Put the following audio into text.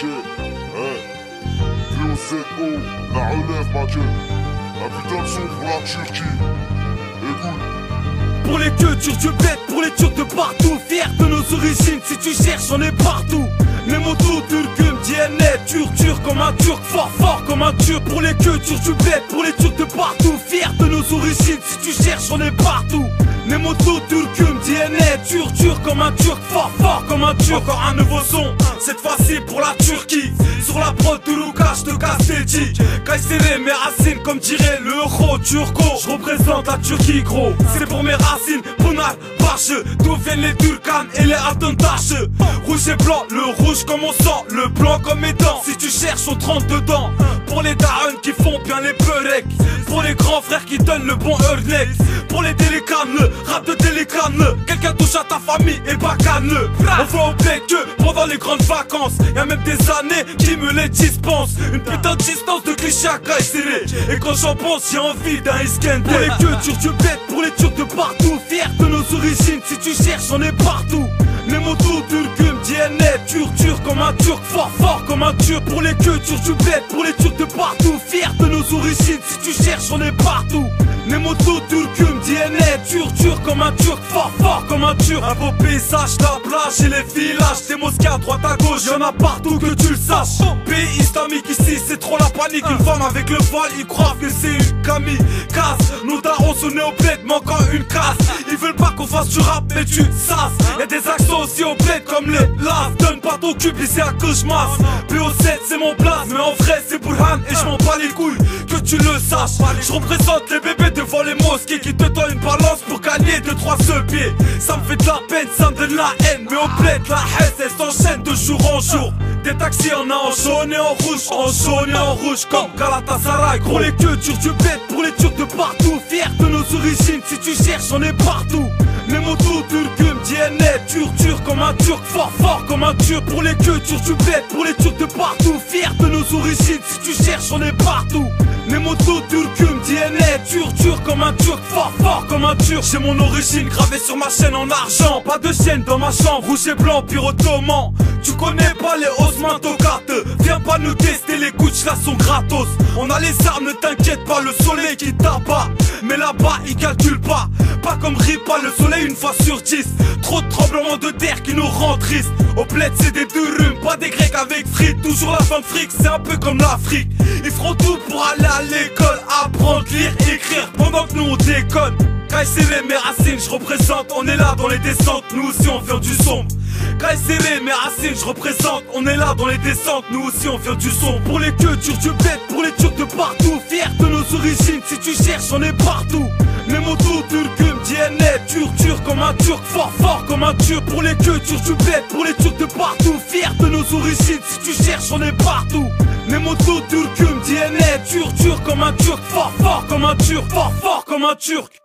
Mathieu, VOZO, la relève Mathieu. Un putain de son pour la Turquie. Écoute. Pour les queues du bled, pour les Turcs de partout, fiers de nos origines, si tu cherches on est partout. Les motos turcum, DNA, turc comme un turc, fort comme un turc. Pour les queues du bled, pour les Turcs de partout, fiers de nos origines, si tu cherches on est partout. Les motos turcum, DNA, turc comme un turc, fort comme un turc. Encore un nouveau son, cette fois-ci pour la Turquie. Sur la prod de Lucas, je te casse les dits. Kayseri, mes racines, comme dirait l'euro turco. Je représente la Turquie gros, c'est pour mes racines. Bonar, Bache, d'où viennent les Turcanes et les attentaches. Rouge et blanc, le rouge comme on sent, le blanc comme mes dents. Si tu cherches, on te rentre dedans. Pour les darons qui font bien les peureks, pour les grands frères qui donnent le bon earnex, pour les délicanes, rap de délicane. Quelqu'un touche à ta famille et bacaneux. On voit au bled que pendant les grandes vacances, y'a même des années qui me les dispensent. Une putain de distance de cliché à Kayseri. Et quand j'en pense, j'ai envie d'un Iskender. Pour les queues du bled, pour les Turcs de partout, fiers de nos origines, si tu cherches on est partout. Les motos turcum, DNA, turc comme un turc, fort comme un turc. Pour les queues du bled, pour les Turcs de partout, fiers de nos origines, si tu cherches on est partout. Les motos turcum, DNA, turc comme un turc, fort comme un turc. Un beau paysage, la plage et les villages, des mosquées à droite à gauche, y'en a partout que tu le saches. Pays islamique ici, c'est trop la panique. Une femme avec le voile, ils croient que c'est une Camille. Casse, nos darons sont nés au bled, manquant une casse. Ils veulent pas qu'on fasse du rap, mais tu sasses. Y'a des accents aussi au bled comme les las. Donne pas ton cul, c'est à que je masse. PO7 c'est mon place, mais en vrai c'est Burhan et je m'en bats les couilles, que tu le saches. Je représente les bébés devant les mosquées qui te donnent une balance pour gagner 2-3 pieds. Ça me fait de la peine, ça me donne la haine, mais au bled la haine elle s'enchaîne de jour en jour. Des taxis en a en jaune et en rouge comme Galatasaray. Pour les queues du bled, pour les Turcs de partout, fiers de nos origines, si tu cherches on est partout. Les motos turcum, DNA, turc comme un turc, fort comme un turc. Pour les queues du bled, pour les Turcs de partout, fiers de nos origines, si tu cherches on est partout. Les motos turcum, DNA, turc comme un turc, fort comme un turc. J'ai mon origine gravée sur ma chaîne en argent, pas de chaîne dans ma chambre, rouge et blanc, pire ottoman. Tu connais pas les Osman Tokat, viens pas nous tester, les couches là sont gratos. On a les armes, ne t'inquiète pas, le soleil qui t'abat. Mais là-bas ils calculent pas comme Ripa, le soleil une fois sur 10. Trop de tremblements de terre qui nous rend tristes. Au bled c'est des durum, pas des grecs avec frites. Toujours la fin de fric, c'est un peu comme l'Afrique. Ils feront tout pour aller à l'école, apprendre, lire, écrire, pendant que nous on déconne. Kayseri, mes racines, je représente, on est là dans les descentes, nous aussi on vient du sombre. Kayseri, mes racines, je représente, on est là dans les descentes, nous aussi on vient du sombre. Pour les queues du bled, pour les Turcs de partout, fiers de nos origines, si tu cherches on est partout. Les motos turcum, DNA, turc comme un turc, fort comme un turc. Pour les queues du bled, pour les Turcs de partout, fiers de nos origines, si tu cherches on est partout. Les motos turcum, DNA, turc comme un turc, fort comme un turc, fort comme un turc.